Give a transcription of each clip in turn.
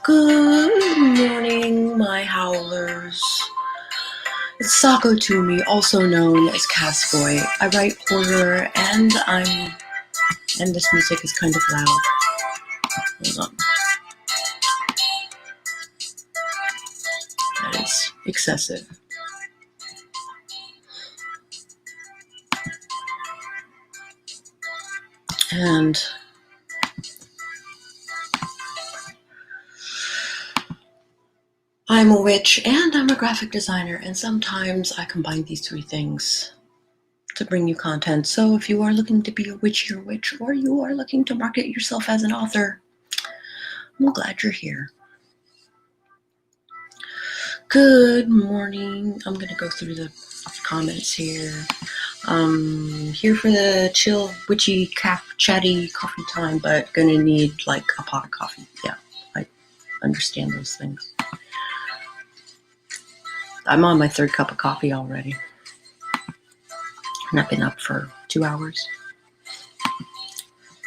Good morning, my howlers. It's Sako to me, also known as Castboy. I write horror, and this music is kind of loud. Hold on. That is excessive. And I'm a witch and I'm a graphic designer, and sometimes I combine these three things to bring you content. So if you are looking to be a witch, you're a witch, or you are looking to market yourself as an author, I'm glad you're here. Good morning. I'm gonna go through the comments here. Here for the chill, witchy, chatty coffee time, but gonna need like a pot of coffee. Yeah, I understand those things. I'm on my third cup of coffee already. And I've been up for 2 hours.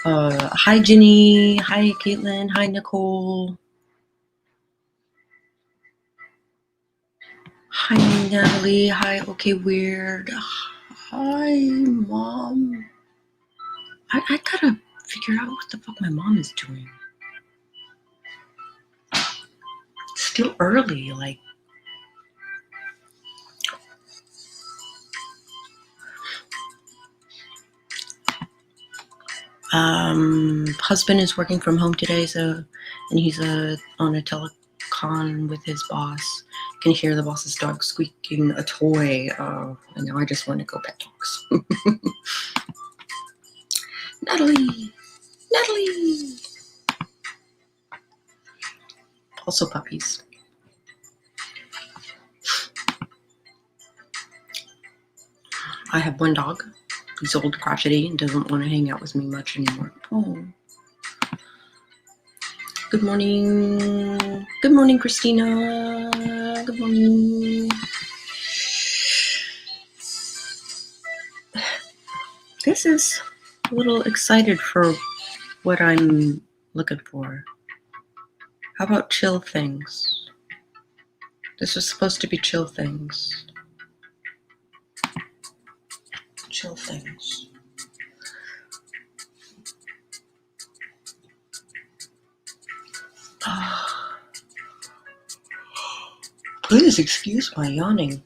Hi, Ginny. Hi, Caitlin. Hi, Nicole. Hi, Natalie. Hi, okay, weird. Hi, Mom. I gotta figure out what the fuck my mom is doing. It's still early, like. Husband is working from home today, and he's on a telecon with his boss. Can hear the boss's dog squeaking a toy. And now I just want to go pet dogs. Natalie! Also puppies. I have one dog. He's old, crotchety, and doesn't want to hang out with me much anymore. Oh. Good morning. Good morning, Christina. Good morning. This is a little excited for what I'm looking for. How about chill things? This was supposed to be chill things. Chill things. Please excuse my yawning.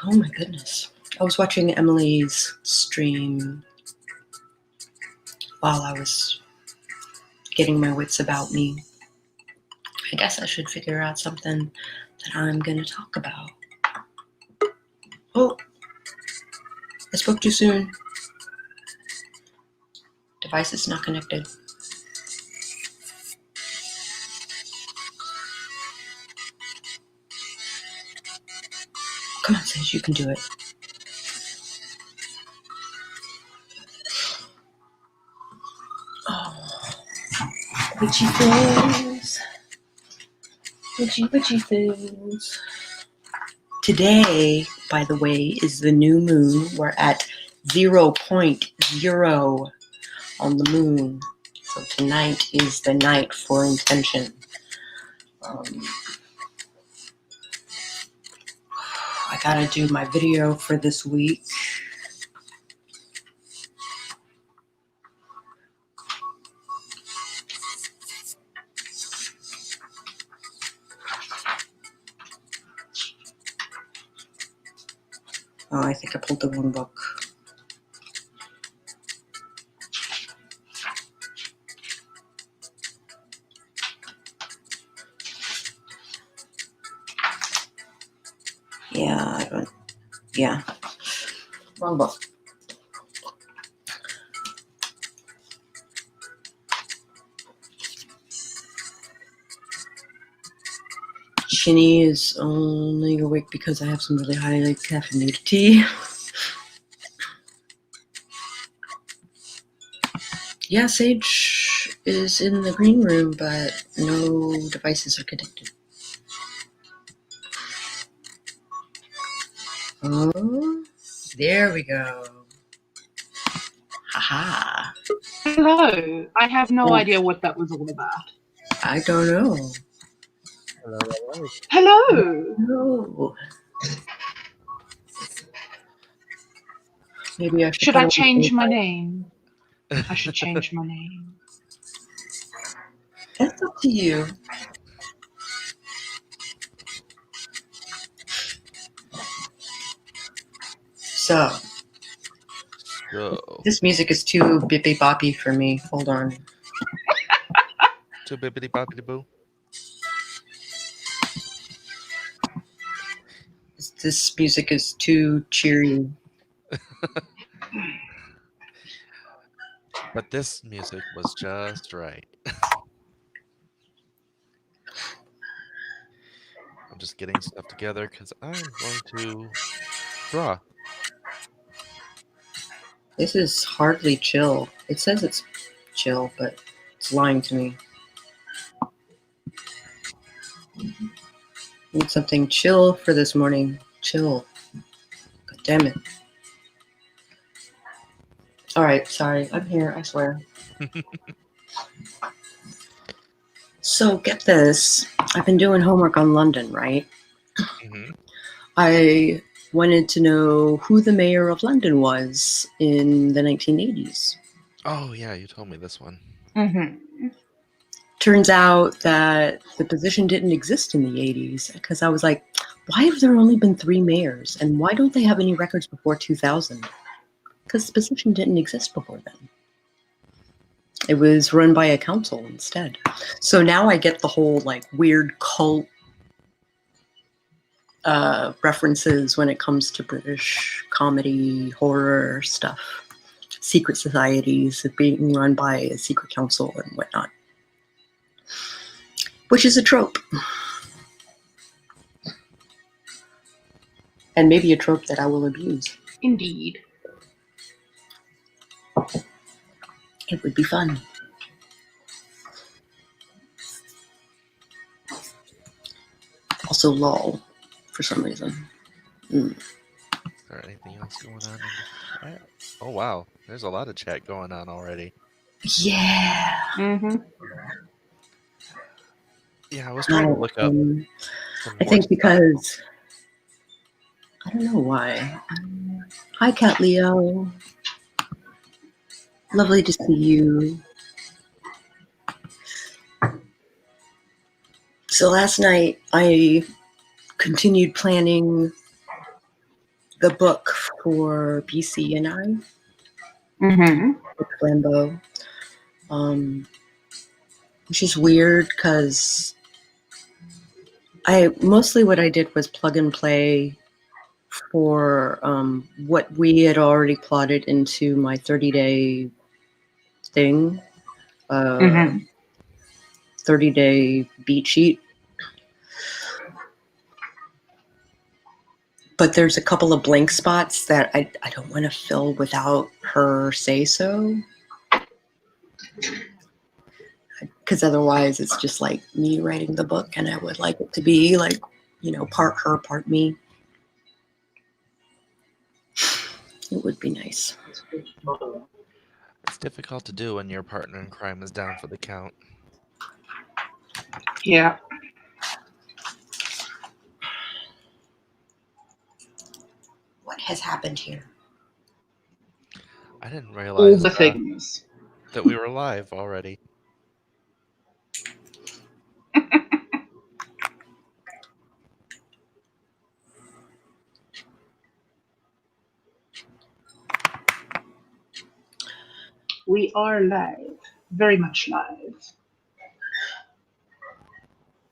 Oh my goodness. I was watching Emily's stream while I was getting my wits about me. I guess I should figure out something that I'm going to talk about. Oh, I spoke too soon. Device is not connected. Come on, Sage, you can do it. Oh, witchy things. Witchy things. Today, by the way, is the new moon. We're at 0.0 on the moon. So tonight is the night for intention. I gotta do my video for this week. Oh, I think I pulled the wrong book. Yeah, wrong book. Shinny is only awake because I have some really highly caffeinated tea. Yeah, Sage is in the green room, but no devices are connected. Oh, there we go. Haha. Hello. I have no idea what that was all about. I don't know. Hello. Hello. No. Maybe I should Should put I on change my name? I should change my name. That's up to you. So, this music is too bippy boppy for me. Hold on. Too bippity boppity boo. This music is too cheery. But this music was just right. I'm just getting stuff together because I'm going to draw. This is hardly chill. It says it's chill, but it's lying to me. Need something chill for this morning. Chill. God damn it. All right, sorry. I'm here, I swear. So get this. I've been doing homework on London, right? Mm-hmm. I wanted to know who the mayor of London was in the 1980s. Oh, yeah, you told me this one. Mm-hmm. Turns out that the position didn't exist in the 80s because I was like, why have there only been 3 mayors? And why don't they have any records before 2000? Because the position didn't exist before then. It was run by a council instead. So now I get the whole like weird cult references when it comes to British comedy, horror stuff. Secret societies being run by a secret council and whatnot. Which is a trope. And maybe a trope that I will abuse. Indeed. It would be fun. Also lol, for some reason. Is there anything else going on in the chat? Oh, wow. There's a lot of chat going on already. Yeah. Mm-hmm. Yeah, I was trying to look up some I more think stuff. because I don't know why. Hi, Cat Leo. Lovely to see you. So last night I continued planning the book for BC and I. Mm-hmm. Flambeau. Which is weird because mostly what I did was plug and play for what we had already plotted into my 30-day thing, 30-day beat sheet. But there's a couple of blank spots that I don't want to fill without her say so. Because otherwise it's just like me writing the book, and I would like it to be like, part her, part me. It would be nice. It's difficult to do when your partner in crime is down for the count. Yeah. What has happened here? I didn't All realize the things. that we were live already. We are live. Very much live.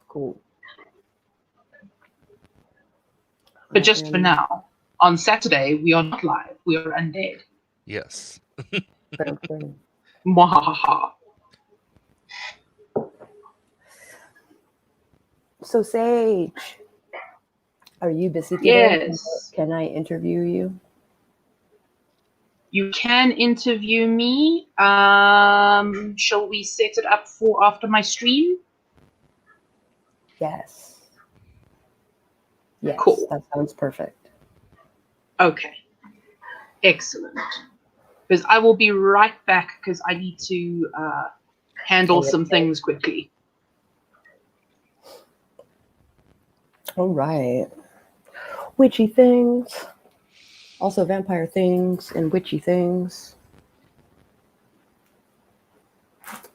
Cool. But just for now, on Saturday, we are not live. We are undead. Yes. Mwahaha. So Sage, are you busy today? Yes. Can I interview you? You can interview me. Shall we set it up for after my stream? Yes. Yes, Cool. that sounds perfect. Okay. Excellent. Because I will be right back because I need to handle some things quickly. All right. Witchy things. Also vampire things and witchy things.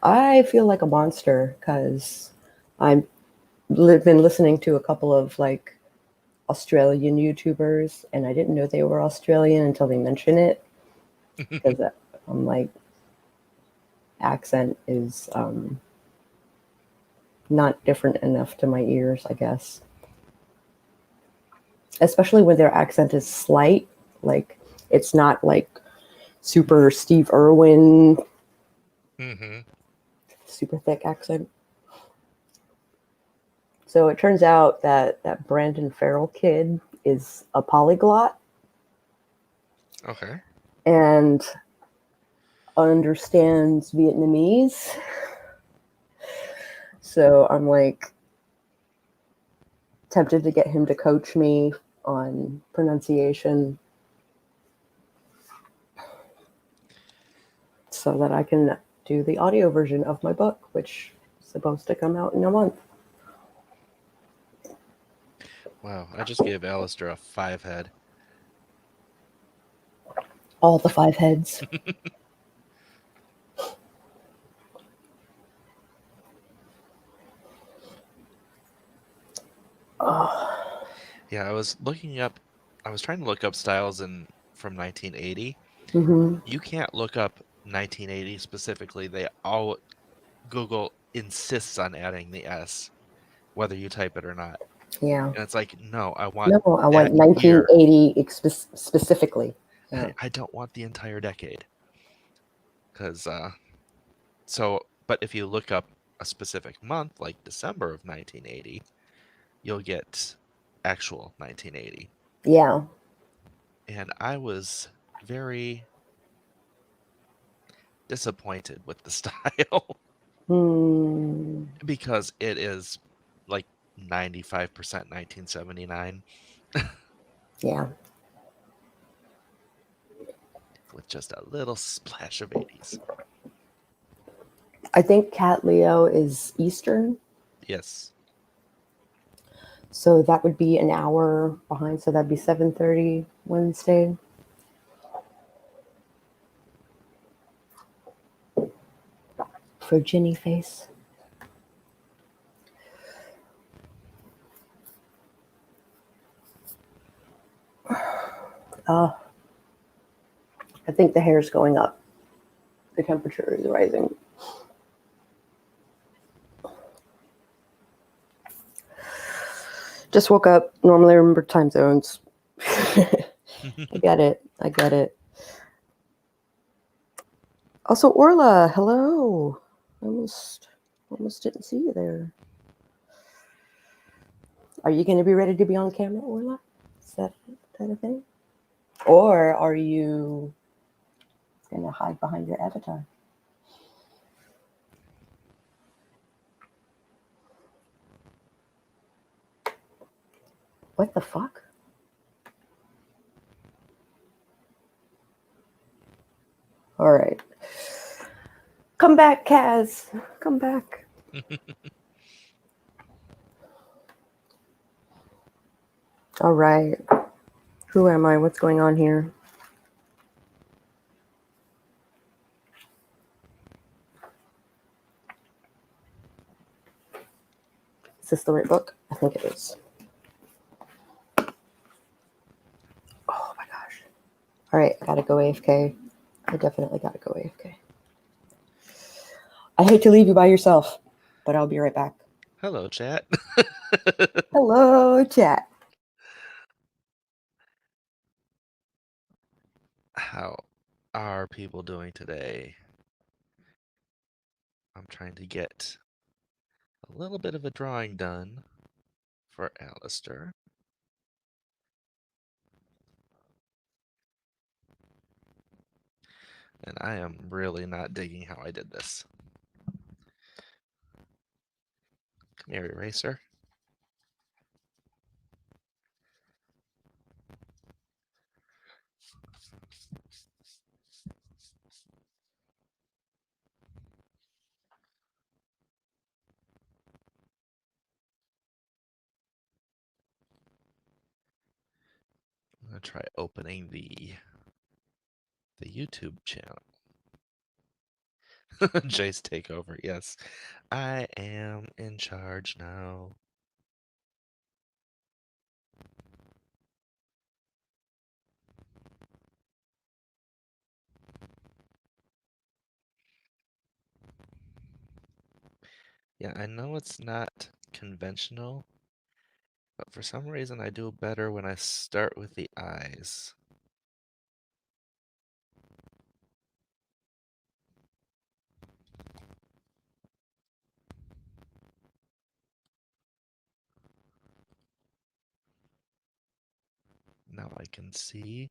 I feel like a monster because I've been listening to a couple of like Australian YouTubers, and I didn't know they were Australian until they mentioned it. Because I'm like, accent is not different enough to my ears, I guess. Especially when their accent is slight, like it's not like super Steve Irwin, super thick accent. So it turns out that Brandon Farrell kid is a polyglot. Okay. And understands Vietnamese. So I'm like tempted to get him to coach me on pronunciation so that I can do the audio version of my book, which is supposed to come out in a month. Wow, I just gave Alistar a 5 head. All the 5 heads. Yeah, I was trying to look up styles from 1980. Mm-hmm. You can't look up 1980 specifically. Google insists on adding the S, whether you type it or not. Yeah. And it's like, no, I want I want that year. 1980 specifically. Yeah. I don't want the entire decade. Because, but if you look up a specific month, like December of 1980, you'll get actual 1980. Yeah. And I was very disappointed with the style. Because it is like 95% 1979. Yeah. With just a little splash of 80s. I think Cat Leo is Eastern. Yes. So that would be an hour behind. So that'd be 7:30 Wednesday. For Ginny Face. I think the hair's going up. The temperature is rising. Just woke up. Normally I remember time zones. I get it. Also, Orla, hello. Almost didn't see you there. Are you going to be ready to be on camera, Orla? Is that a thing? Or are you going to hide behind your avatar? What the fuck? All right. Come back, Kaz. Come back. All right. Who am I? What's going on here? Is this the right book? I think it is. Oh my gosh. All right, I gotta go AFK. I definitely gotta go AFK. I hate to leave you by yourself, but I'll be right back. Hello, chat. Hello, chat. How are people doing today? I'm trying to get a little bit of a drawing done for Alistar. And I am really not digging how I did this. Come here, eraser. try opening the YouTube channel. Jay's takeover. Yes, I am in charge now. Yeah, I know it's not conventional, but for some reason I do better when I start with the eyes. Now I can see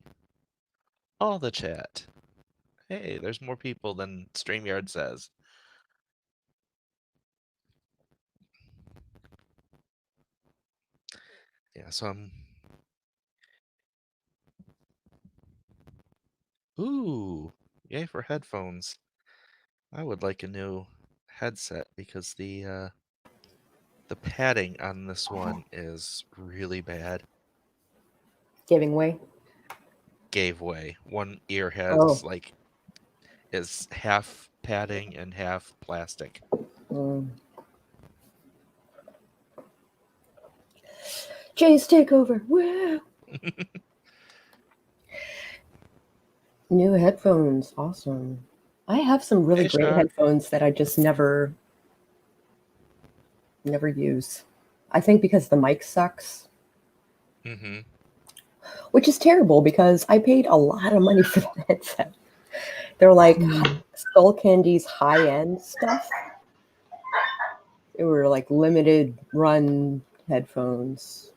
all the chat. Hey, there's more people than StreamYard says. Yeah, so I'm... Ooh, yay for headphones. I would like a new headset because the padding on this one is really bad. Giving way. Gave way. One ear has Oh. is half padding and half plastic. Jay's takeover. Woo! New headphones. Awesome. I have some really great Shar. headphones that I just never use. I think because the mic sucks. Mm-hmm. Which is terrible because I paid a lot of money for that headset. They're like Skull Candy's high-end stuff. They were like limited run headphones.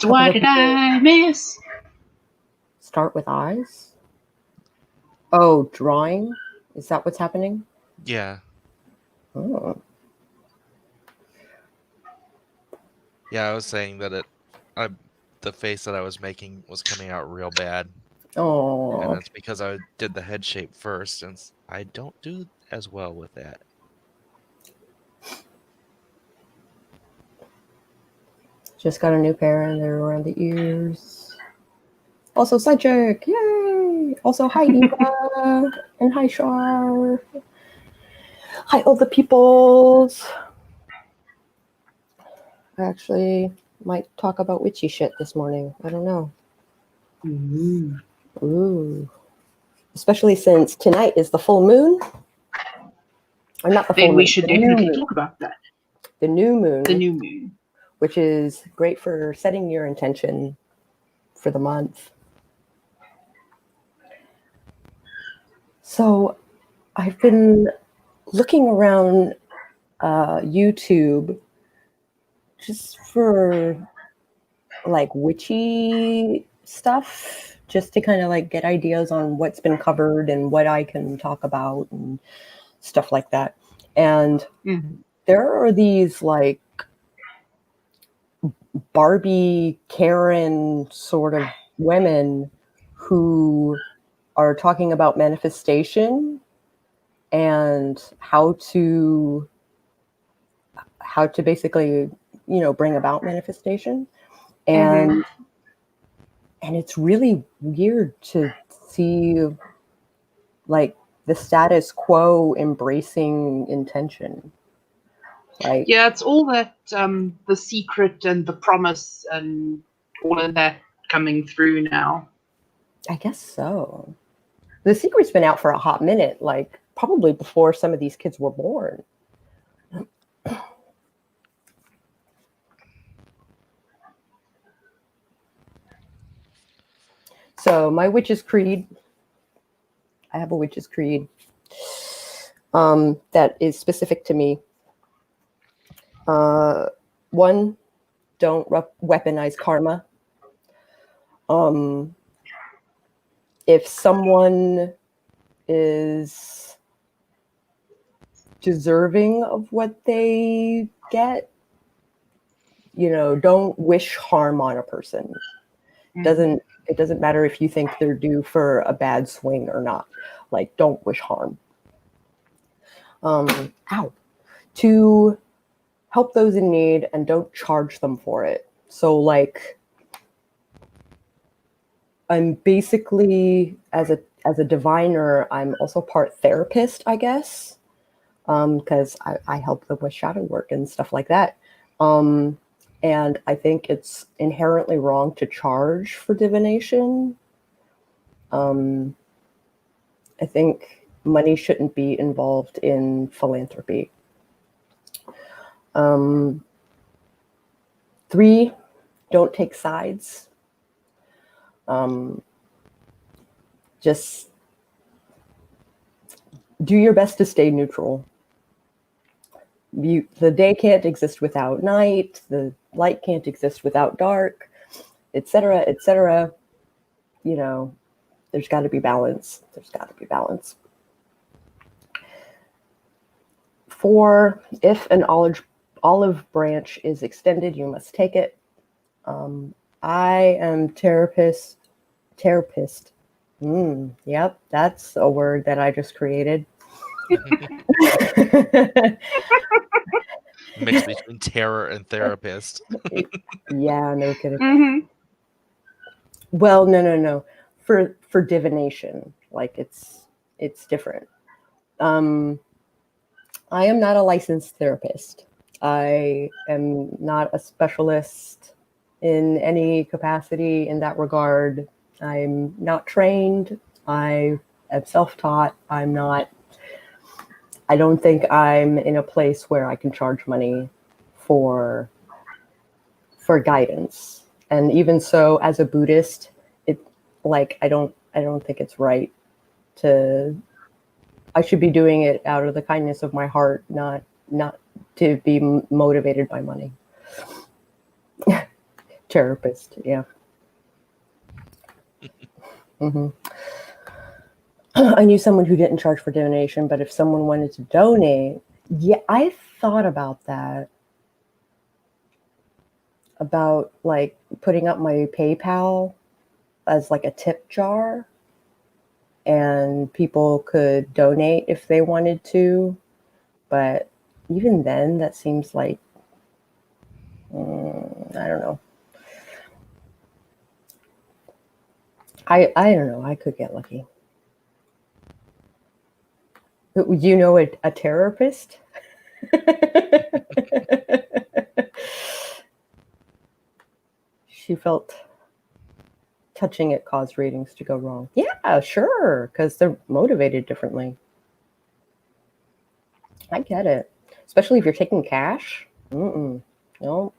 What did I miss? Start with eyes? Oh, drawing? Is that what's happening? Yeah. Oh. Yeah, I was saying that the face that I was making was coming out real bad. Oh. And that's because I did the head shape first, and I don't do as well with that. Just got a new pair and they're around the ears. Also, Sidechick! Yay! Also, hi, Eva! And hi, Shar! Hi, all the peoples! I actually might talk about witchy shit this morning. I don't know. Ooh. Especially since tonight is the full moon. Or not the full moon. Then we should the new definitely moon. talk about that. The new moon. The new moon. Which is great for setting your intention for the month. So I've been looking around YouTube just for like witchy stuff, just to kind of like get ideas on what's been covered and what I can talk about and stuff like that. And there are these like Barbie Karen sort of women who are talking about manifestation and how to basically, bring about manifestation. And and it's really weird to see like the status quo embracing intention. Like, yeah, it's all that the secret and the promise and all of that coming through now. I guess so. The Secret's been out for a hot minute, like probably before some of these kids were born. So my witch's creed, I have a witch's creed that is specific to me. One, don't weaponize karma. If someone is deserving of what they get, don't wish harm on a person. It doesn't matter if you think they're due for a bad swing or not. Like, don't wish harm. To help those in need and don't charge them for it. So like, I'm basically as a diviner, I'm also part therapist, I guess, because I help them with shadow work and stuff like that. And I think it's inherently wrong to charge for divination. I think money shouldn't be involved in philanthropy. 3, don't take sides. Just do your best to stay neutral. The day can't exist without night. The light can't exist without dark, etc., etc. You know, there's got to be balance. There's got to be balance. 4, if an olive branch is extended, you must take it. I am therapist. Yep, that's a word that I just created. Mix between terror and therapist. Yeah, no kidding. Mm-hmm. Well, no. For divination, like it's different. I am not a licensed therapist. I am not a specialist in any capacity in that regard. I'm not trained. I am self-taught. I don't think I'm in a place where I can charge money for guidance. And even so, as a Buddhist, I don't think it's right to. I should be doing it out of the kindness of my heart, not to be motivated by money. Therapist, yeah. Mm-hmm. I knew someone who didn't charge for donation, but if someone wanted to donate, yeah, I thought about that. About like putting up my PayPal as like a tip jar, and people could donate if they wanted to. But even then, that seems like, I don't know. I don't know. I could get lucky. You know a therapist? She felt touching it caused readings to go wrong. Yeah, sure, because they're motivated differently. I get it. Especially if you're taking cash. No.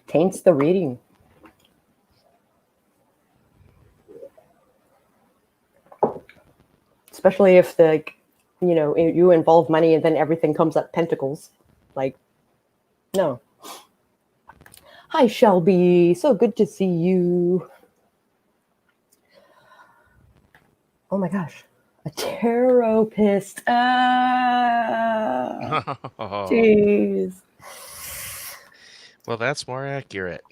Taints the reading. Especially if you involve money and then everything comes up pentacles. Like, no. Hi, Shelby. So good to see you. Oh my gosh. A therapist. Jeez. Well, that's more accurate.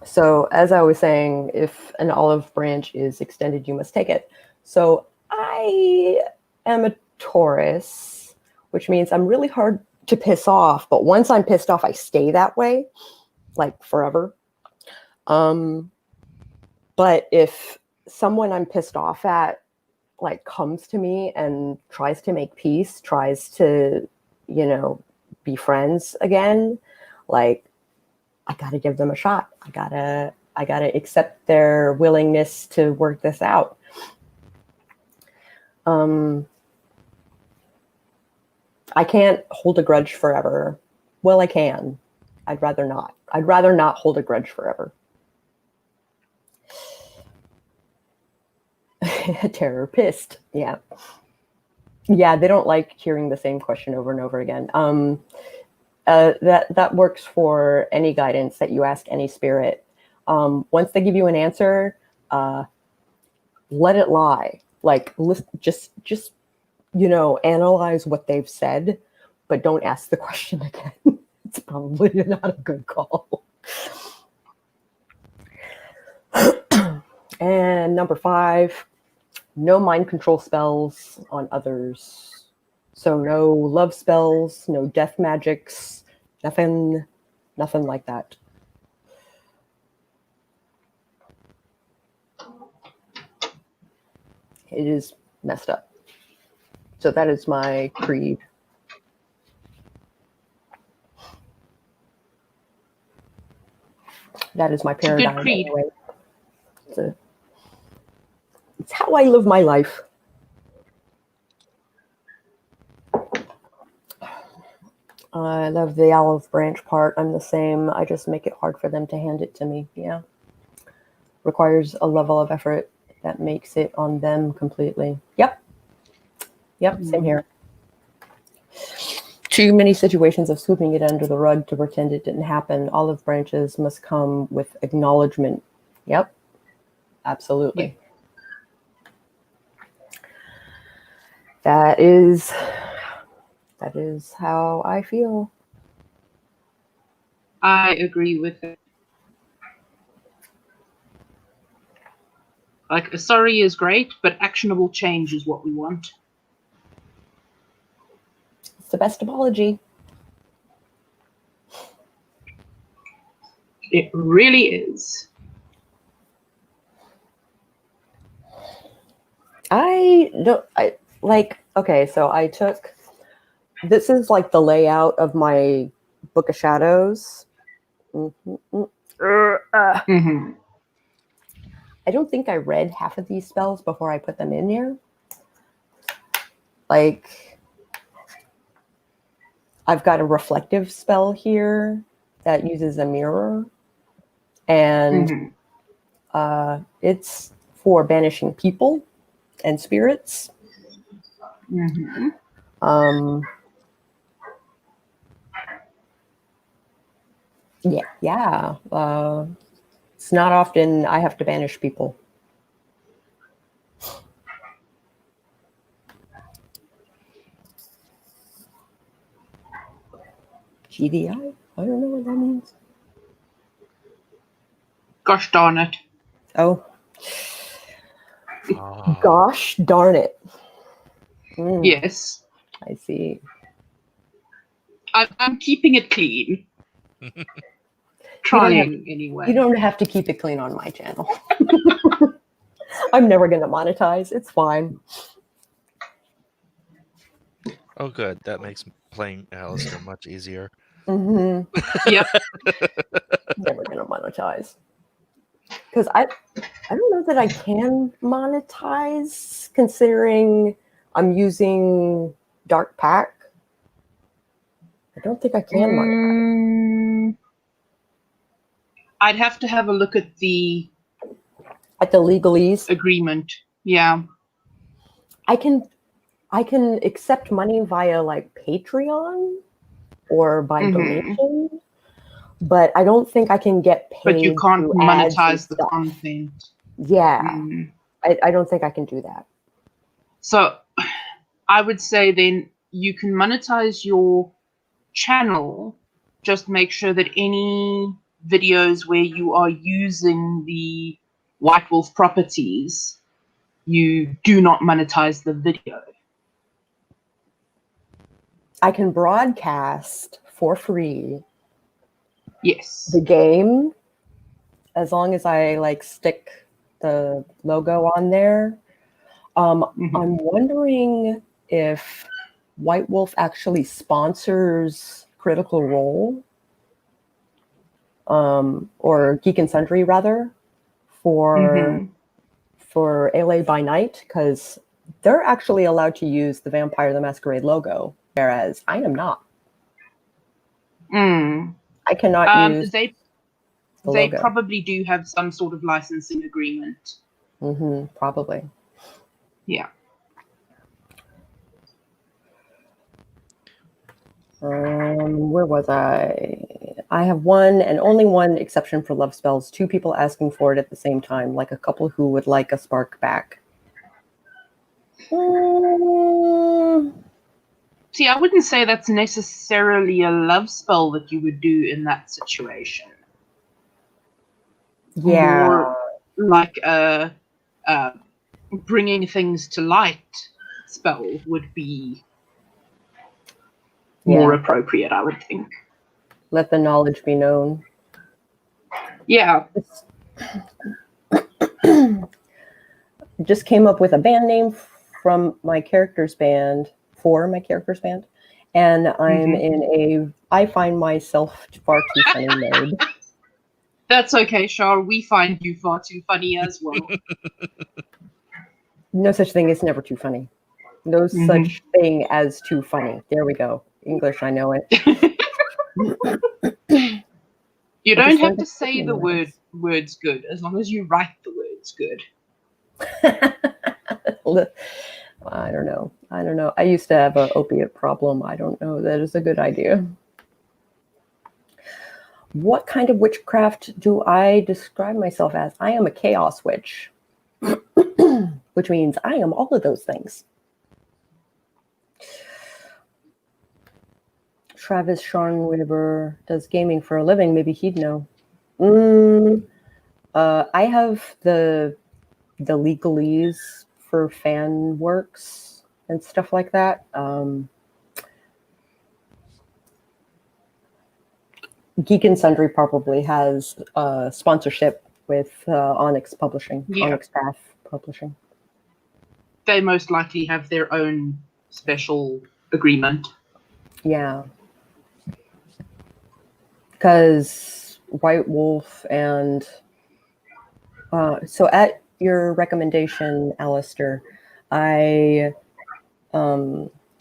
So, as I was saying, if an olive branch is extended, you must take it. So, I am a Taurus, which means I'm really hard to piss off. But once I'm pissed off, I stay that way, like forever. But if someone I'm pissed off at, like, comes to me and tries to make peace, tries to, be friends again, like, I got to give them a shot. I gotta accept their willingness to work this out. I can't hold a grudge forever. Well, I can. I'd rather not. I'd rather not hold a grudge forever. A therapist. Yeah. Yeah, they don't like hearing the same question over and over again. That works for any guidance that you ask any spirit. Once they give you an answer, let it lie. Like, just analyze what they've said, but don't ask the question again. It's probably not a good call. And number 5, no mind control spells on others. So no love spells, no death magics, nothing like that. It is messed up. So that is my creed. That is my It's a good paradigm. creed. Anyway. It's how I live my life. I love the olive branch part. I'm the same. I just make it hard for them to hand it to me. Yeah. Requires a level of effort that makes it on them completely. Yep. Same here. Too many situations of sweeping it under the rug to pretend it didn't happen. Olive branches must come with acknowledgement. Yep. Absolutely. Yeah. That is how I feel. I agree with it. Like, a sorry is great, but actionable change is what we want. It's the best apology. It really is. Okay, so I took, this is like the layout of my Book of Shadows. I don't think I read half of these spells before I put them in here. Like, I've got a reflective spell here that uses a mirror, and it's for banishing people and spirits. Yeah. It's not often I have to banish people. GDI? I don't know what that means. Gosh darn it. Oh. Gosh darn it. Yes. I see. I'm keeping it clean. Trying, anyway. You don't have to keep it clean on my channel. I'm never going to monetize. It's fine. Oh, good. That makes playing Alistar much easier. Yep. Never going to monetize. Because I don't know that I can monetize, considering I'm using Dark Pack. I don't think I can monetize. I'd have to have a look at the legalese agreement. Yeah. I can accept money via like Patreon or by donation, but I don't think I can get paid. But you can't through ads monetize and the stuff. content. Yeah. I don't think I can do that. So I would say then you can monetize your channel. Just make sure that any videos where you are using the White Wolf properties, you do not monetize the video. I can broadcast for free. Yes. The game, as long as I like stick the logo on there. I'm wondering if White Wolf actually sponsors Critical Role, or Geek and Sundry rather, for LA by Night, because they're actually allowed to use the Vampire the Masquerade logo, whereas I am not. I cannot use they logo. probably do have some sort of licensing agreement. Probably. Yeah. Where was I? I have one and only one exception for love spells. 2 people asking for it at the same time, like a couple who would like a spark back. See, I wouldn't say that's necessarily a love spell that you would do in that situation. Yeah. More like a bringing things to light spell would be more Yeah. appropriate, I would think. Let the knowledge be known. Yeah. Just came up with a band name from my character's band, for my character's band, and I'm in I find myself far too funny mode. That's okay, Char. We find you far too funny as well. No such thing as never too funny. No such thing as too funny. There we go. English, I know it. You I don't just have learned to to say say the nice. words good, as long as you write the words good. I don't know. I used to have an opiate problem. I don't know. That is a good idea. What kind of witchcraft do I describe myself as? I am a chaos witch, which means I am all of those things. Travis Scharnweber does gaming for a living. Maybe he'd know. I have the legalese for fan works and stuff like that. Geek and Sundry probably has sponsorship with Onyx Publishing, Onyx Path Publishing. They most likely have their own special agreement. Yeah. Because White Wolf and... so at your recommendation, Alistar, I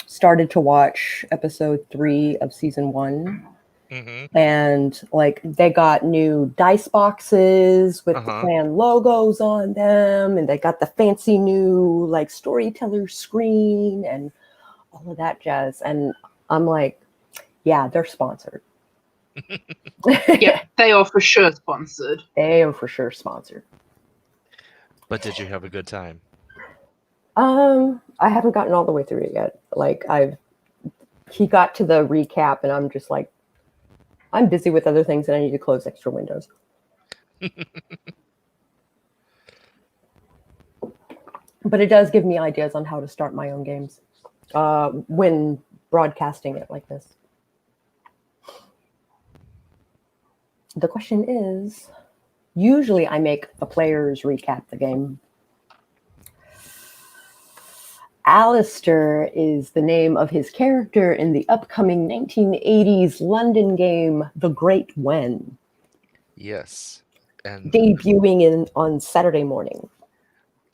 started to watch episode 3 of season 1. And like they got new dice boxes with the clan logos on them, and they got the fancy new like storyteller screen and all of that jazz. And I'm like, yeah, they're sponsored. Yeah, they are for sure sponsored. They are for sure sponsored. But did you have a good time? I haven't gotten all the way through it yet. Like he got to the recap, and I'm just like, I'm busy with other things and I need to close extra windows. But it does give me ideas on how to start my own games when broadcasting it like this. The question is, usually I make the players recap the game. Alistar is the name of his character in the upcoming 1980s London game, The Great When. Yes. And debuting on Saturday morning.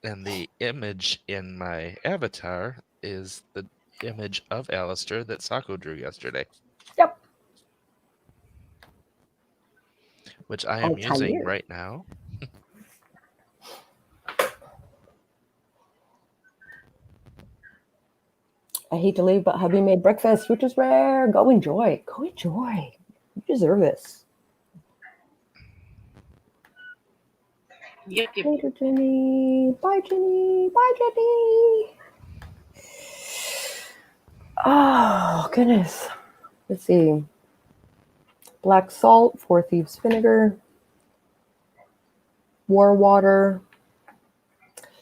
And the image in my avatar is the image of Alistar that Sako drew yesterday. Yep. Which I am using right now. I hate to leave, but hubby made breakfast, which is rare. Go enjoy. Go enjoy. You deserve this. Yep. Later, Jenny. Bye, Jenny. Bye, Jenny. Oh, goodness. Let's see. Black salt, 4 thieves vinegar. War water.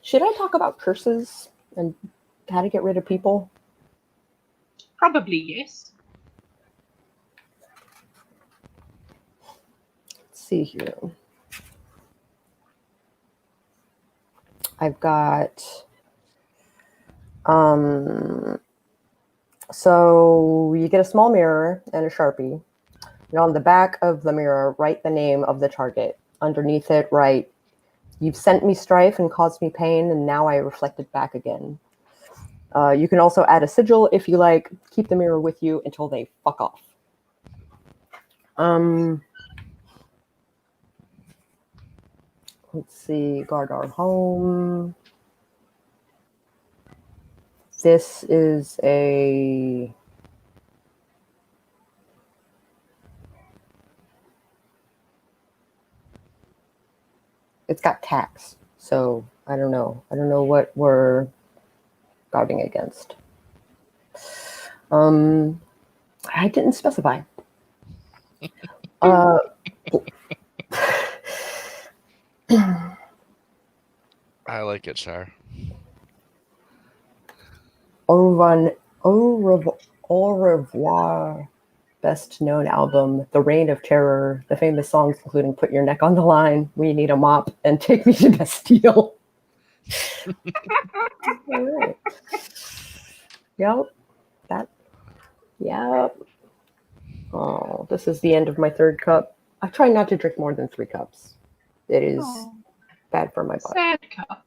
Should I talk about curses and how to get rid of people? Probably yes. Let's see here. I've got so you get a small mirror and a Sharpie. And on the back of the mirror, write the name of the target. Underneath it, write, "You've sent me strife and caused me pain, and now I reflect it back again." You can also add a sigil if you like. Keep the mirror with you until they fuck off. Let's see, guard our home. This is a... It's got tax, so I don't know. I don't know what we're guarding against. I didn't specify. I like it, Char. Orovon Au Revoir, best known album, The Reign of Terror, the famous songs including Put Your Neck on the Line, We Need a Mop, and Take Me to Bastille. All right. Yep. Yep. Oh, this is the end of my third cup. I try not to drink more than 3 cups. It is Oh, bad for my body. sad cup.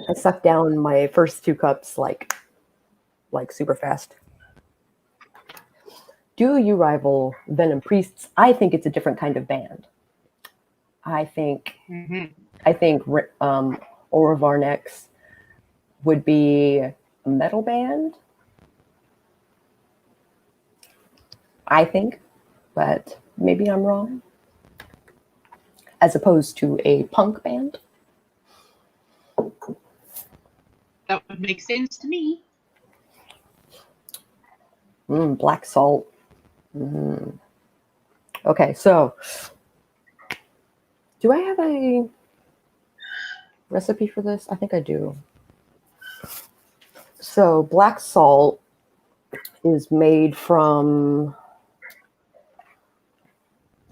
I sucked down my first 2 cups like super fast. Do you rival Venom Priests? I think it's a different kind of band. I think Au Revoir Next would be a metal band. I think, but maybe I'm wrong. As opposed to a punk band. That would make sense to me. Black Salt. Okay, so do I have a recipe for this? I think I do. So Black Salt is made from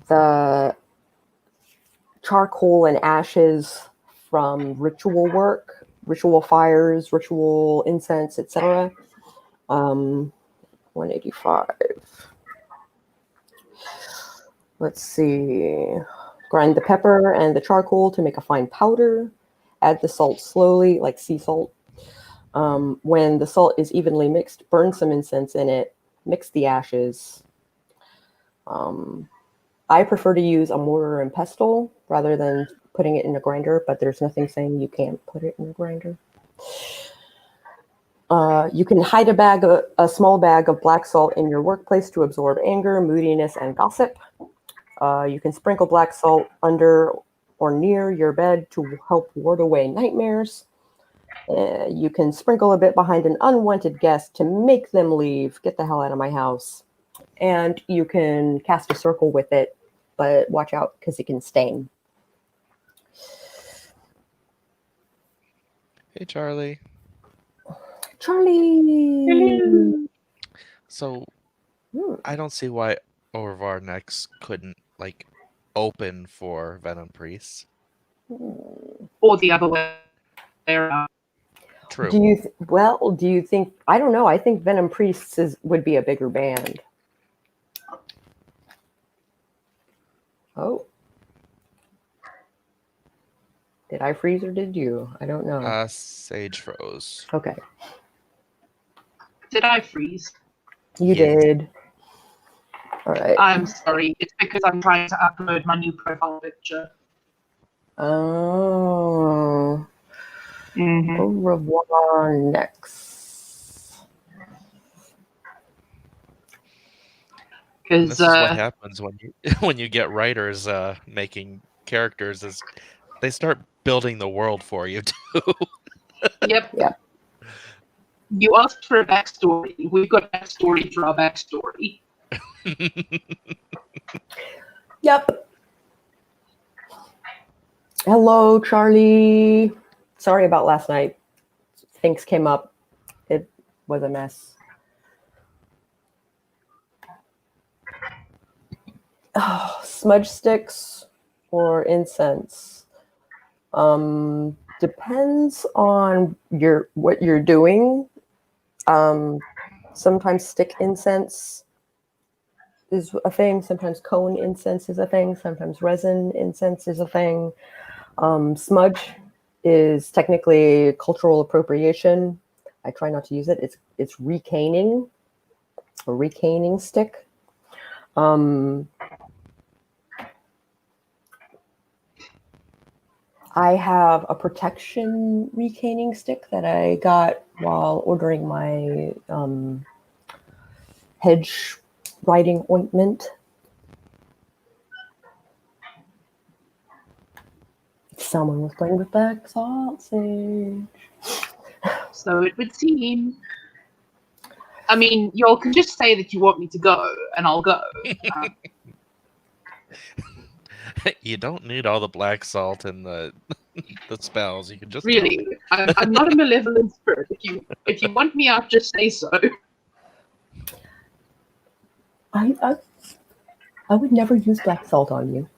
the charcoal and ashes from ritual work, ritual fires, ritual incense, etc. 185. Let's see. Grind the pepper and the charcoal to make a fine powder. Add the salt slowly, like sea salt. When the salt is evenly mixed, burn some incense in it. Mix the ashes. I prefer to use a mortar and pestle rather than putting it in a grinder, but there's nothing saying you can't put it in a grinder. You can hide a small bag of black salt in your workplace to absorb anger, moodiness, and gossip. You can sprinkle black salt under or near your bed to help ward away nightmares. You can sprinkle a bit behind an unwanted guest to make them leave. Get the hell out of my house. And you can cast a circle with it, but watch out because it can stain. Hey, Charlie. Charlie! Hello. So, I don't see why Au Revoir Next couldn't, like, open for Venom Priest. Or the other way around. True. Do you think, I don't know, I think Venom Priests would be a bigger band. Oh. Did I freeze or did you? I don't know. Sage froze. Okay. Did I freeze? You Yes. did. All right. I'm sorry. It's because I'm trying to upload my new profile picture. Oh. Au revoir next. This is what happens when you get writers making characters, is they start building the world for you too. Yep. Yep. You asked for a backstory. We've got backstory for our backstory. Yep. Hello, Charlie. Sorry about last night. Things came up. It was a mess. Oh, smudge sticks or incense. Depends on what you're doing. Sometimes stick incense is a thing. Sometimes cone incense is a thing. Sometimes resin incense is a thing. Smudge is technically cultural appropriation. I try not to use it. It's recaning, a recaning stick. I have a protection recaning stick that I got while ordering my hedge riding ointment. Someone was playing with black sausage. So it would seem. I mean, y'all can just say that you want me to go, and I'll go. You don't need all the black salt and the the spells. You can just Really, I'm not a malevolent spirit. If you want me out, just say so. I would never use black salt on you.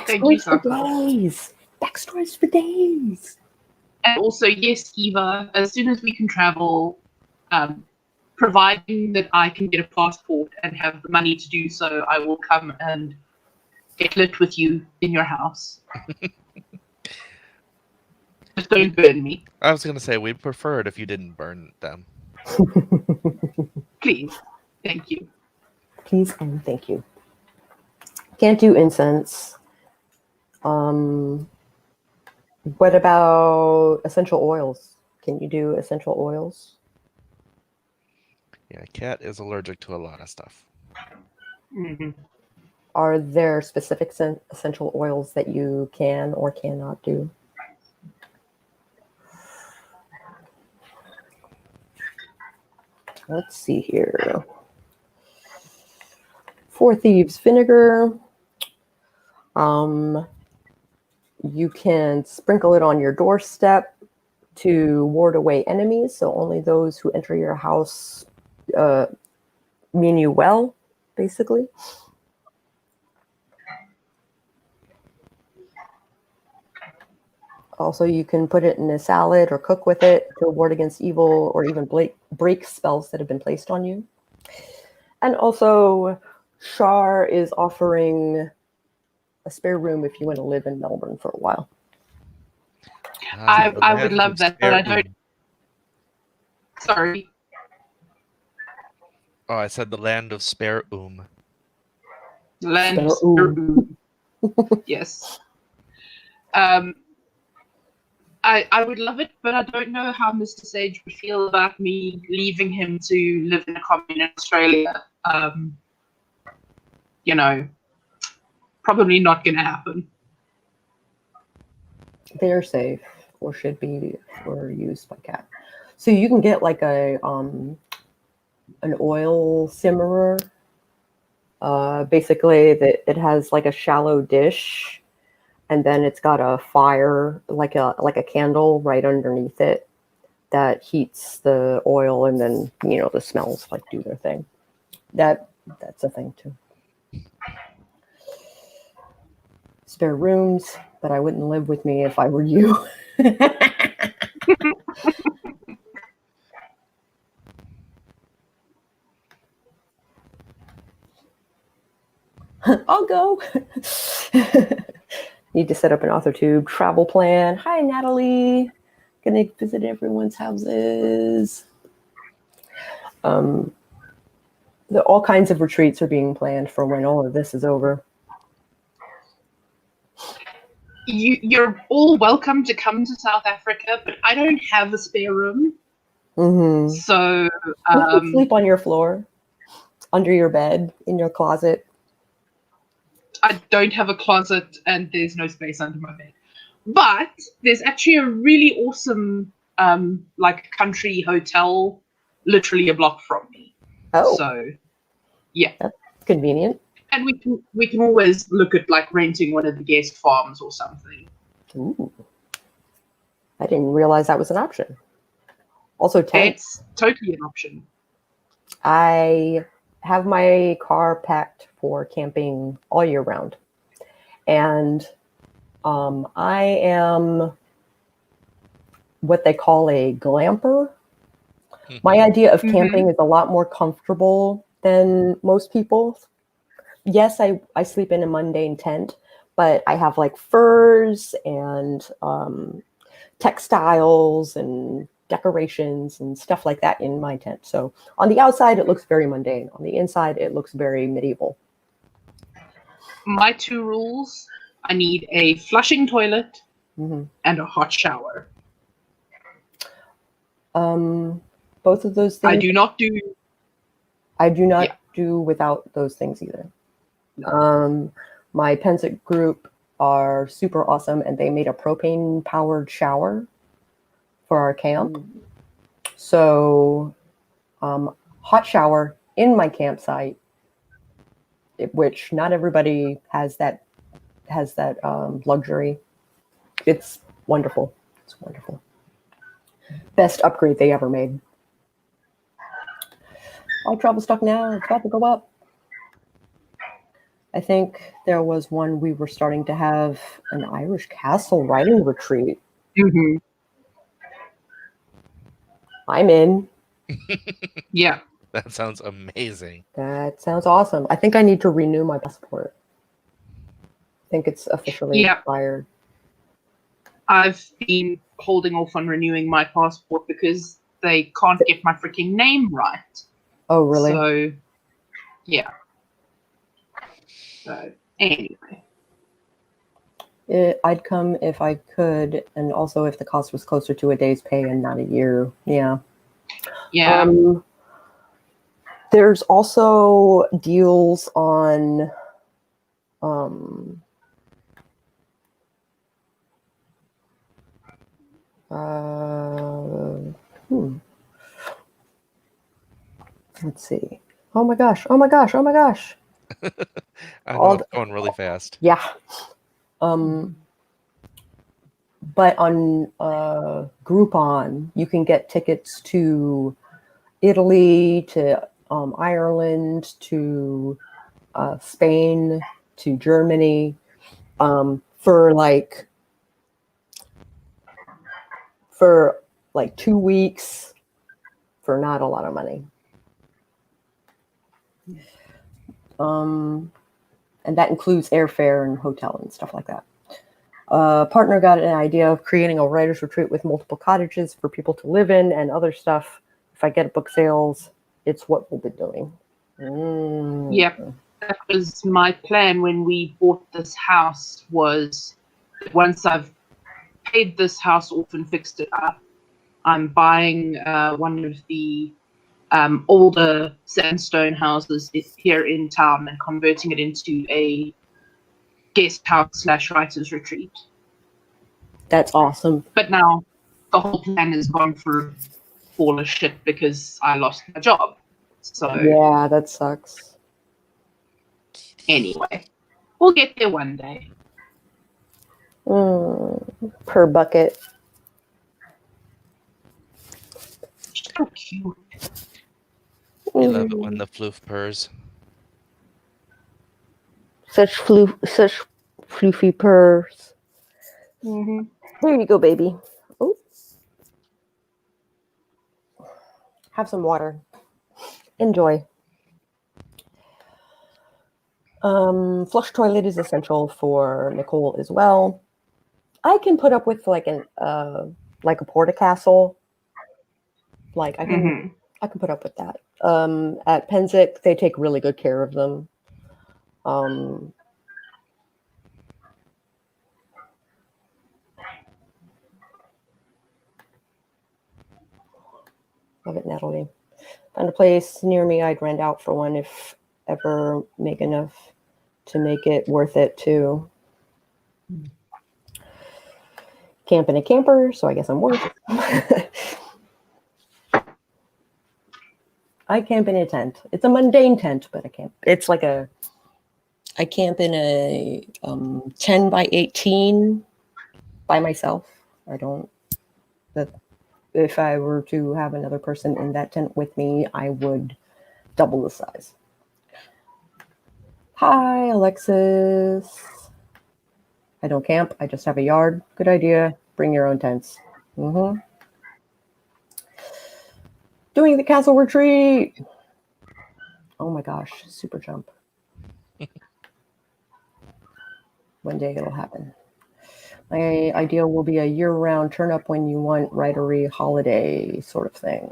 Thank you, Backstories for Sako. days. Backstories for days. And also, yes, Eva, as soon as we can travel, providing that I can get a passport and have the money to do so, I will come and get lit with you in your house. Just don't burn me. I was going to say, we'd prefer it if you didn't burn them. Please. Thank you. Please and thank you. Can't do incense. What about essential oils? Can you do essential oils? Yeah, Cat is allergic to a lot of stuff. Mm-hmm. Are there specific essential oils that you can or cannot do? Let's see here. 4 Thieves vinegar. You can sprinkle it on your doorstep to ward away enemies. So only those who enter your house mean you well, basically. Also, you can put it in a salad or cook with it to ward against evil or even break spells that have been placed on you. And also, Shar is offering a spare room if you want to live in Melbourne for a while. I would love that, but I don't. Sorry. Oh, I said the land of spare Land. Yes. I would love it, but I don't know how Mr. Sage would feel about me leaving him to live in a commune in Australia. You know, probably not going to happen. They're safe, or should be, for use by Cat. So you can get like a an oil simmerer. Basically, that it has like a shallow dish, and then it's got a fire, like a candle right underneath it that heats the oil, and then the smells like do their thing. That's a thing too. Spare rooms, but I wouldn't live with me if I were you. I'll go. Need to set up an AuthorTube travel plan. Hi, Natalie. Gonna visit everyone's houses. All kinds of retreats are being planned for when all of this is over. You're all welcome to come to South Africa, but I don't have a spare room. Mm-hmm. So you can sleep on your floor, under your bed, in your closet. I don't have a closet, and there's no space under my bed. But there's actually a really awesome, like country hotel, literally a block from me. Oh, so yeah, that's convenient. And we can always look at like renting one of the guest farms or something. Ooh. I didn't realize that was an option. Also, tents. It's totally an option. I have my car packed for camping all year round. And I am what they call a glamper. My idea of camping is a lot more comfortable than most people. Yes, I sleep in a mundane tent, but I have like furs and textiles and decorations and stuff like that in my tent. So on the outside, it looks very mundane. On the inside, it looks very medieval. My 2 rules: I need a flushing toilet and a hot shower. Both of those things. I do not do without those things either. My Pensic group are super awesome, and they made a propane-powered shower for our camp. So, hot shower in my campsite, which not everybody has that has that luxury. It's wonderful. It's wonderful. Best upgrade they ever made. All travel stuff now. It's about to go up. I think there was one we were starting to have an Irish castle writing retreat. Mm-hmm. I'm in. Yeah. That sounds amazing. That sounds awesome. I think I need to renew my passport. I think it's officially expired. I've been holding off on renewing my passport because they can't get my freaking name right. Oh, really? So, yeah. So, anyway. I'd come if I could, and also if the cost was closer to a day's pay and not a year. Yeah. Yeah. There's also deals on let's see. Oh my gosh. Oh my gosh. Oh my gosh. I know it's going really fast. Yeah. But on Groupon, you can get tickets to Italy, to Ireland, to Spain, to Germany, for like 2 weeks for not a lot of money. And that includes airfare and hotel and stuff like that. Partner got an idea of creating a writer's retreat with multiple cottages for people to live in and other stuff. If I get book sales, it's what we'll be doing. Yep. That was my plan when we bought this house, was once I've paid this house off and fixed it up, I'm buying one of the older sandstone houses here in town and converting it into a guest house / writer's retreat. That's awesome. But now the whole plan has gone for a ball of shit because I lost my job. So yeah, that sucks. Anyway, we'll get there one day. Per bucket. So cute. We love it when the floof purrs. Such floofy purrs. Mm-hmm. There you go, baby. Oh, have some water. Enjoy. Flush toilet is essential for Nicole as well. I can put up with like a porta castle. Like I can put up with that. At Penzic, they take really good care of them. Love it, Natalie. Find a place near me I'd rent out for one if ever make enough to make it worth it too. Camp in a camper, so I guess I'm worth it. I camp in a tent. It's a mundane tent, but I camp. It's like I camp in a 10 by 18 by myself. If I were to have another person in that tent with me, I would double the size. Hi, Alexis. I don't camp. I just have a yard. Good idea. Bring your own tents. Doing the castle retreat. Oh my gosh. Super jump. One day it'll happen. My ideal will be a year-round turn up when you want writery holiday sort of thing.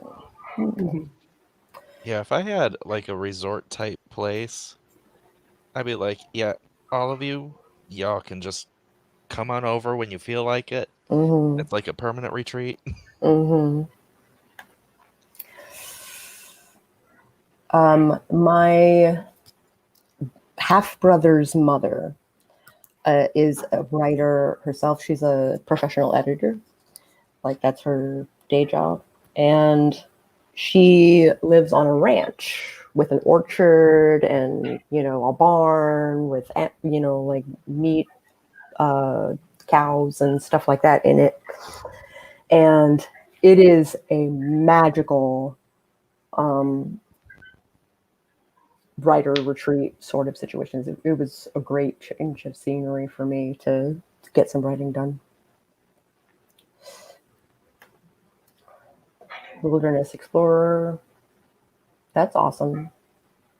Yeah, if I had like a resort type place, I'd be like, yeah, all of y'all can just come on over when you feel like it. It's like a permanent retreat. My half-brother's mother is a writer herself. She's a professional editor. Like, that's her day job. And she lives on a ranch with an orchard and, a barn with, like meat cows and stuff like that in it. And it is a magical writer retreat sort of situations. It was a great change of scenery for me to get some writing done. Wilderness Explorer. That's awesome.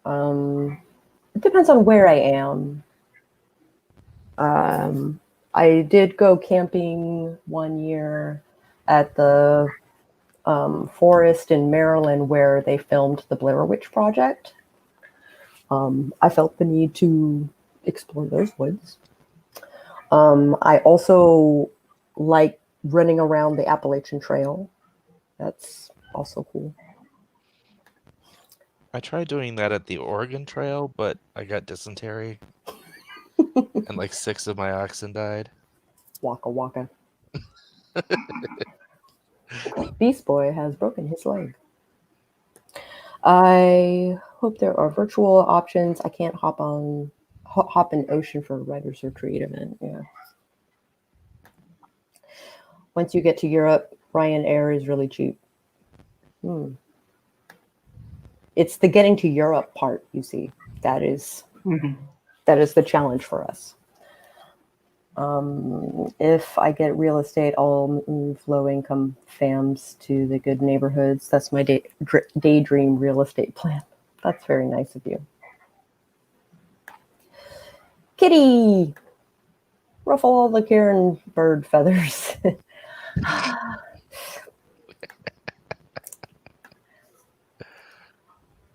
It depends on where I am. I did go camping one year at the forest in Maryland where they filmed the Blair Witch Project. I felt the need to explore those woods. I also like running around the Appalachian Trail. That's also cool. I tried doing that at the Oregon Trail, but I got dysentery. And like 6 of my oxen died. Waka waka. Beast Boy has broken his leg. I hope there are virtual options. I can't hop in ocean for a writer's retreat event. Yeah. Once you get to Europe, Ryanair is really cheap. It's the getting to Europe part, you see. That is the challenge for us. If I get real estate, I'll move low-income fams to the good neighborhoods. That's my daydream real estate plan. That's very nice of you. Kitty! Ruffle all the Karen bird feathers.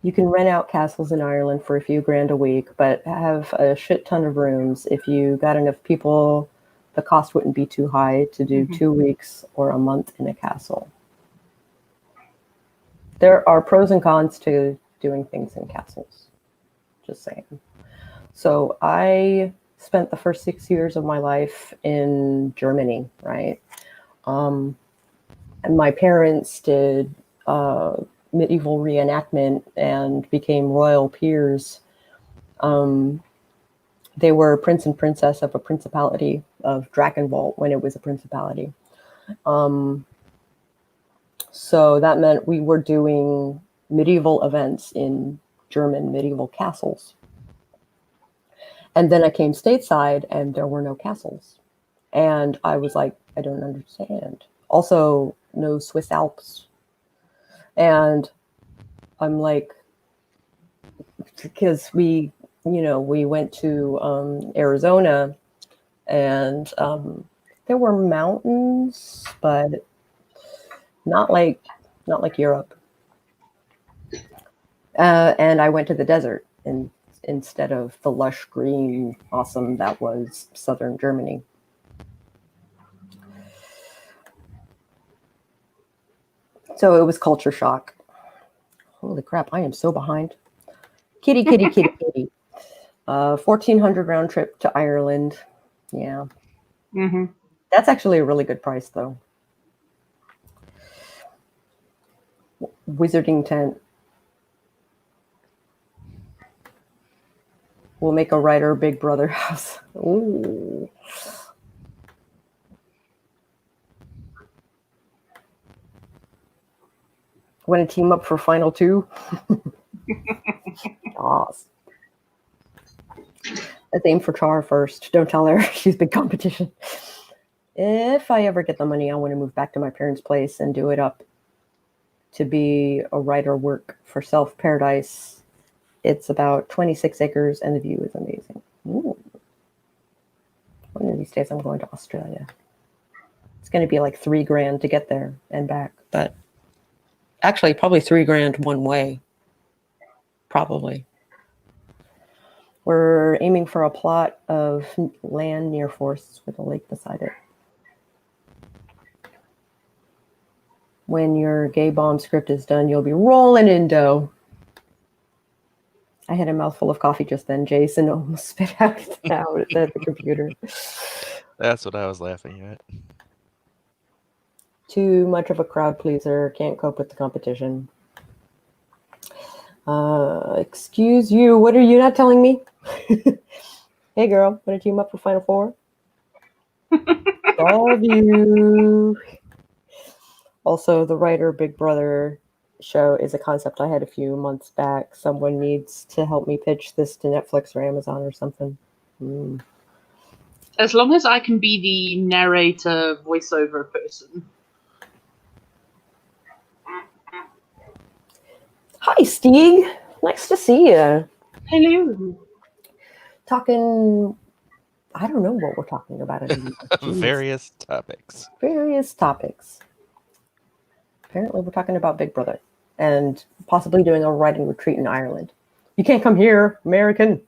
You can rent out castles in Ireland for a few grand a week, but have a shit ton of rooms. If you got enough people, the cost wouldn't be too high to do 2 weeks or a month in a castle. There are pros and cons to doing things in castles. Just saying. So I spent the first 6 years of my life in Germany, right? And my parents did medieval reenactment and became royal peers. They were prince and princess of a principality of Drakenwald when it was a principality. So that meant we were doing medieval events in German medieval castles. And then I came stateside and there were no castles. And I was like, I don't understand. Also, no Swiss Alps. And I'm like, because we went to Arizona and there were mountains, but not like Europe. And I went to the desert instead of the lush green awesome that was southern Germany. So it was culture shock. Holy crap, I am so behind. Kitty, kitty, kitty, kitty. 1,400 round trip to Ireland. Yeah. That's actually a really good price, though. Wizarding tent. We'll make a writer Big Brother house. Ooh. Want to team up for final 2? Awesome. Let's aim for Char first. Don't tell her. She's big competition. If I ever get the money, I want to move back to my parents' place and do it up to be a writer work for Self Paradise. It's about 26 acres and the view is amazing. Ooh. One of these days I'm going to Australia. It's going to be like $3,000 to get there and back, but actually probably $3,000 one way. Probably. We're aiming for a plot of land near forests with a lake beside it. When your gay bomb script is done, you'll be rolling in dough. I had a mouthful of coffee just then. Jason almost spit out at the computer. That's what I was laughing at. Too much of a crowd pleaser. Can't cope with the competition. Excuse you. What are you not telling me? Hey, girl. Want to team up for Final 4? All of you. Also, the writer Big Brother show is a concept I had a few months back. Someone needs to help me pitch this to Netflix or Amazon or something. As long as I can be the narrator voiceover person. Hi, Steve. Nice to see you. Hello. Talking, I don't know what we're talking about anymore. Various topics. Various topics. Apparently, we're talking about Big Brother and possibly doing a writing retreat in Ireland. You can't come here, American.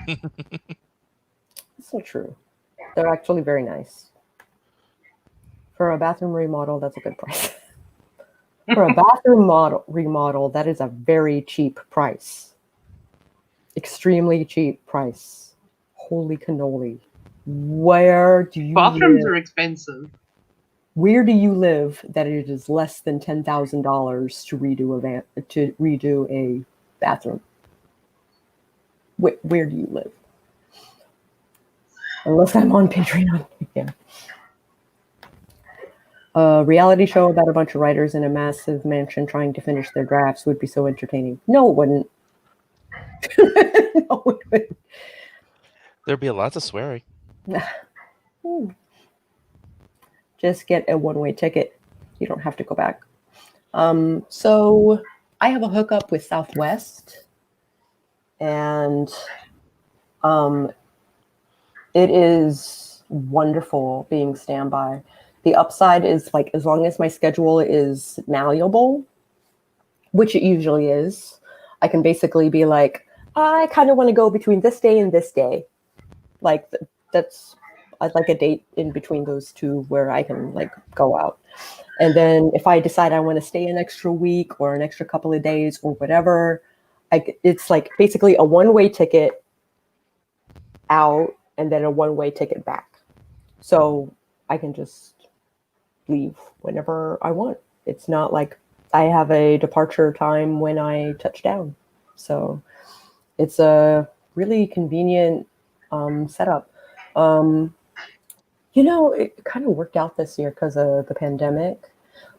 That's not true. They're actually very nice. For a bathroom remodel, that's a good price. For a bathroom remodel, that is a very cheap price. Extremely cheap price. Holy cannoli. Where do you Bathrooms live? are expensive. Where do you live that it is less than $10,000 to redo a bathroom? Where do you live? Unless I'm on Patreon. Yeah. A reality show about a bunch of writers in a massive mansion trying to finish their drafts would be so entertaining. No, it wouldn't. No, it wouldn't. There'd be lots of swearing. Just get a one-way ticket. You don't have to go back. So I have a hookup with Southwest, and it is wonderful being standby. The upside is, like, as long as my schedule is malleable, which it usually is, I can basically be like, I kind of want to go between this day and this day. Like, I'd like a date in between those two where I can, like, go out. And then if I decide I want to stay an extra week or an extra couple of days or whatever, it's like basically a one-way ticket out and then a one-way ticket back. So I can just leave whenever I want. It's not like I have a departure time when I touch down. So it's a really convenient setup. It kind of worked out this year because of the pandemic,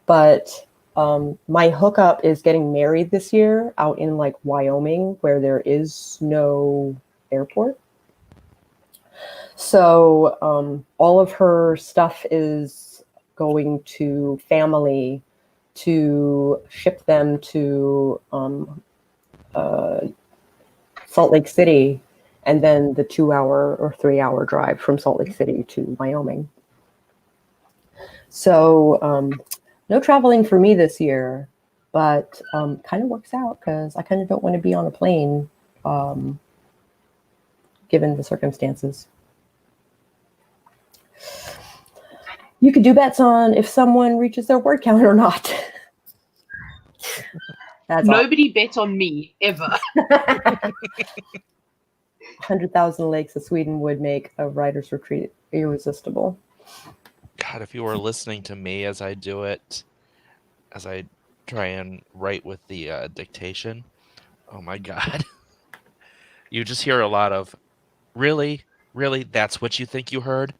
but my hookup is getting married this year out in, like, Wyoming, where there is no airport. So all of her stuff is going to family to ship them to Salt Lake City, and then the 2-hour or 3-hour drive from Salt Lake City to Wyoming. So no traveling for me this year, but kind of works out because I kind of don't want to be on a plane given the circumstances. You could do bets on if someone reaches their word count or not. Nobody bet on me, ever. 100,000 Lakes of Sweden would make a writer's retreat irresistible. God, if you were listening to me as I do it, as I try and write with the dictation, oh my God. You just hear a lot of, really? Really? That's what you think you heard?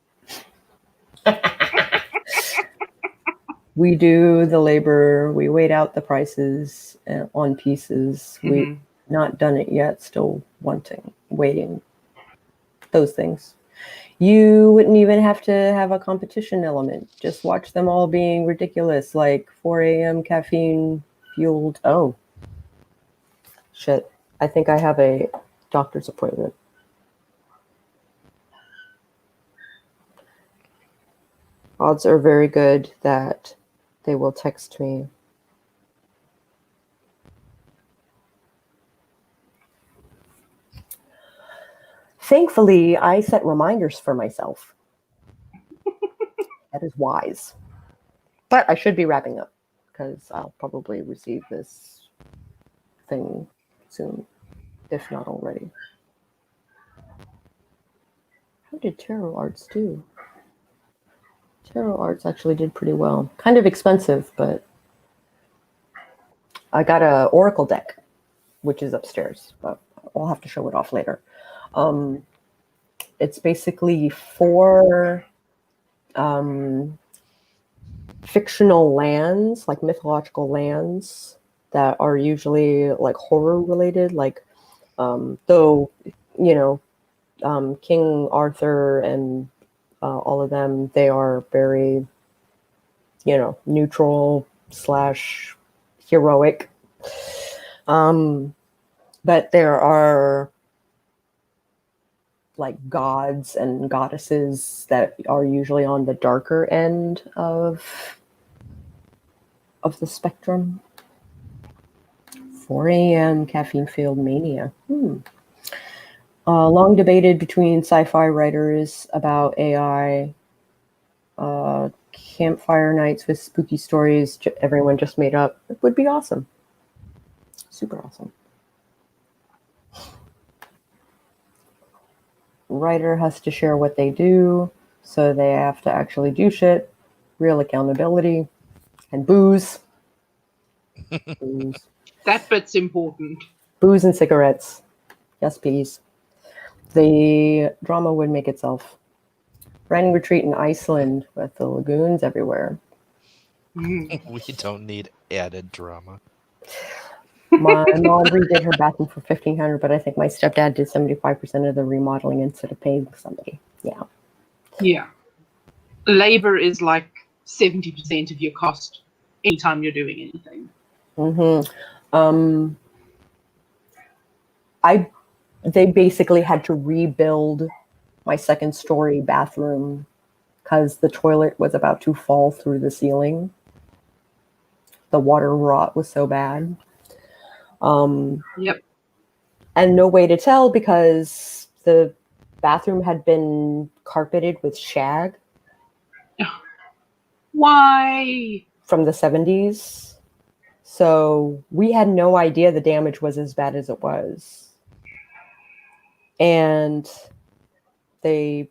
We do the labor, we wait out the prices on pieces. Mm-hmm. We've not done it yet, still waiting. Those things. You wouldn't even have to have a competition element. Just watch them all being ridiculous, like 4 a.m. caffeine fueled. Oh, shit. I think I have a doctor's appointment. Odds are very good that they will text me. Thankfully, I set reminders for myself. That is wise. But I should be wrapping up because I'll probably receive this thing soon, if not already. How did Tarot Arts do? Tarot Arts actually did pretty well. Kind of expensive, but I got an Oracle deck, which is upstairs, but I'll have to show it off later. It's basically 4 fictional lands, like mythological lands that are usually like horror related, like though, you know, King Arthur and all of them, they are very, you know, neutral / heroic. But there are like gods and goddesses that are usually on the darker end of the spectrum. 4 a.m. caffeine-filled mania. Long debated between sci-fi writers about AI. Campfire nights with spooky stories everyone just made up. It would be awesome. Super awesome. Writer has to share what they do, so they have to actually do shit. Real accountability. And booze. Booze. That bit's important. Booze and cigarettes. Yes, please. The drama would make itself. Writing retreat in Iceland with the lagoons everywhere. We don't need added drama. My mom redid her bathroom for $1,500, but I think my stepdad did 75% of the remodeling instead of paying somebody. Yeah. Yeah. Labor is like 70% of your cost anytime you're doing anything. They basically had to rebuild my second story bathroom because the toilet was about to fall through the ceiling. The water rot was so bad. Yep. And no way to tell because the bathroom had been carpeted with shag. Why? From the 70s. So we had no idea the damage was as bad as it was. And they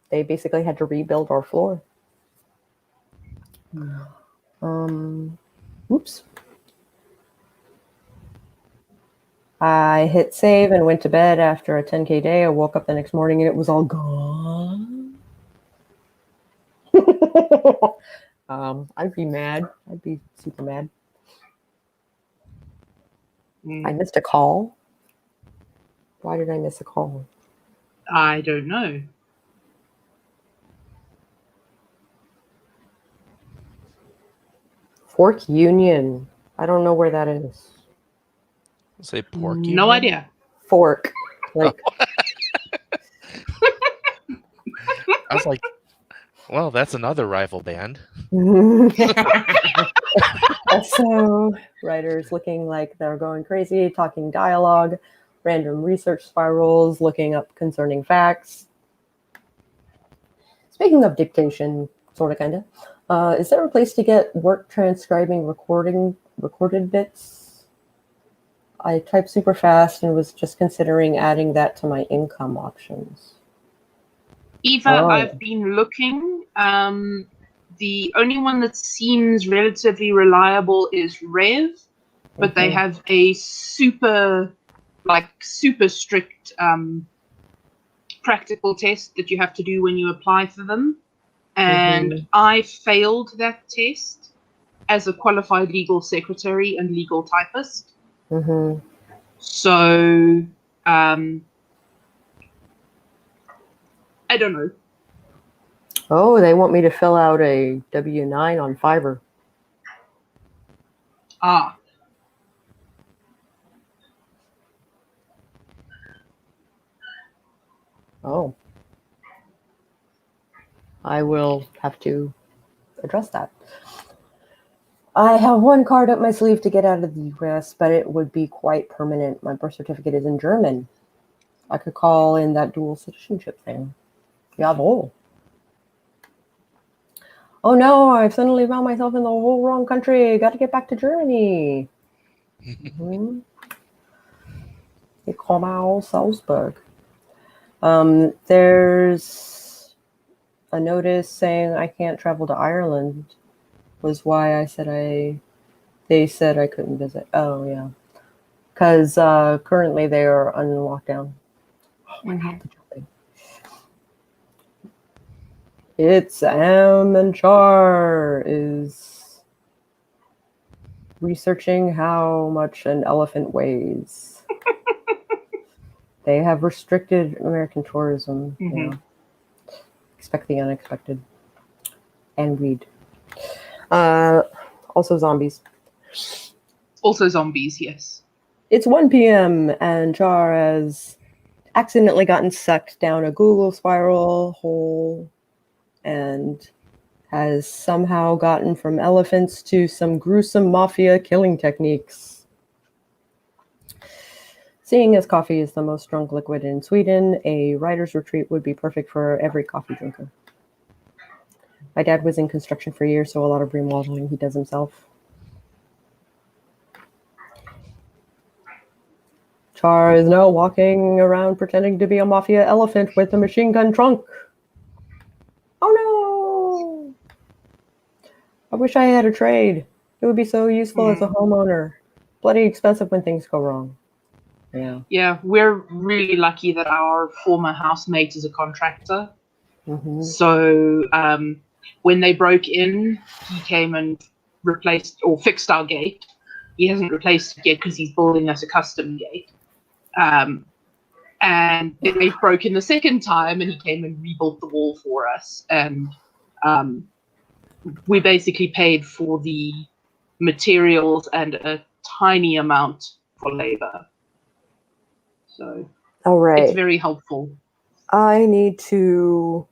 basically had to rebuild our floor. Oops. I hit save and went to bed after a 10K day. I woke up the next morning and it was all gone. I'd be mad. I'd be super mad. I missed a call. Why did I miss a call? I don't know. Fork Union. I don't know where that is. Say pork. No idea. Fork. Like. I was like, well, that's another rival band. Also, writers looking like they're going crazy, talking dialogue, random research spirals, looking up concerning facts. Speaking of dictation, sort of, kind of, is there a place to get work transcribing recorded bits? I type super fast and was just considering adding that to my income options. Eva, I've been looking. The only one that seems relatively reliable is Rev, but they have a super strict practical test that you have to do when you apply for them. And I failed that test as a qualified legal secretary and legal typist. So, I don't know. Oh, they want me to fill out a W-9 on Fiverr. Ah. Oh. I will have to address that. I have one card up my sleeve to get out of the US, but it would be quite permanent. My birth certificate is in German. I could call in that dual citizenship thing. Jawohl. Oh no, I've suddenly found myself in the whole wrong country. Got to get back to Germany. Ich komme aus Salzburg. There's a notice saying I can't travel to Ireland. Was why I said they said I couldn't visit. Oh yeah, because currently they are on lockdown. Oh my God, the jumping. It's Am and Char is researching how much an elephant weighs. They have restricted American tourism. Mhm. Expect the unexpected. And read. Also zombies. Also zombies, yes. It's 1 p.m. and Char has accidentally gotten sucked down a Google spiral hole and has somehow gotten from elephants to some gruesome mafia killing techniques. Seeing as coffee is the most drunk liquid in Sweden, a writer's retreat would be perfect for every coffee drinker. My dad was in construction for years, so a lot of remodeling he does himself. Char is now walking around pretending to be a mafia elephant with a machine gun trunk. Oh no! I wish I had a trade. It would be so useful as a homeowner. Bloody expensive when things go wrong. Yeah. Yeah, we're really lucky that our former housemate is a contractor. Mm-hmm. So when they broke in, he came and replaced or fixed our gate. He hasn't replaced it yet because he's building us a custom gate. And then they broke in the second time, and he came and rebuilt the wall for us. And we basically paid for the materials and a tiny amount for labor. So All right. it's very helpful. I need to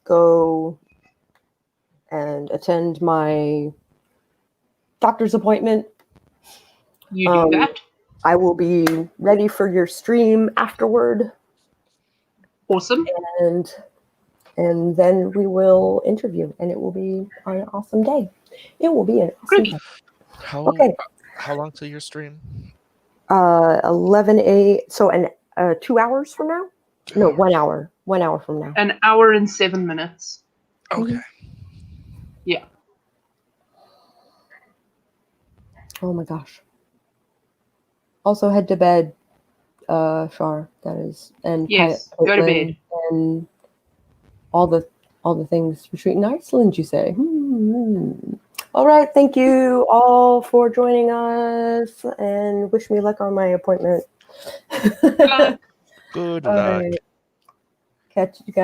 go and attend my doctor's appointment. You do that. I will be ready for your stream afterward. Awesome. And then we will interview, and it will be an awesome day. It will be an awesome day. How long till your stream? 11 a. So 2 hours from now? No, 1 hour. 1 hour from now. An hour and 7 minutes. Okay. Yeah. Oh my gosh. Also head to bed, Char. That is, and yes, go to bed. And all the things between Iceland. You say. All right. Thank you all for joining us, and wish me luck on my appointment. Good luck. Right. Catch you guys.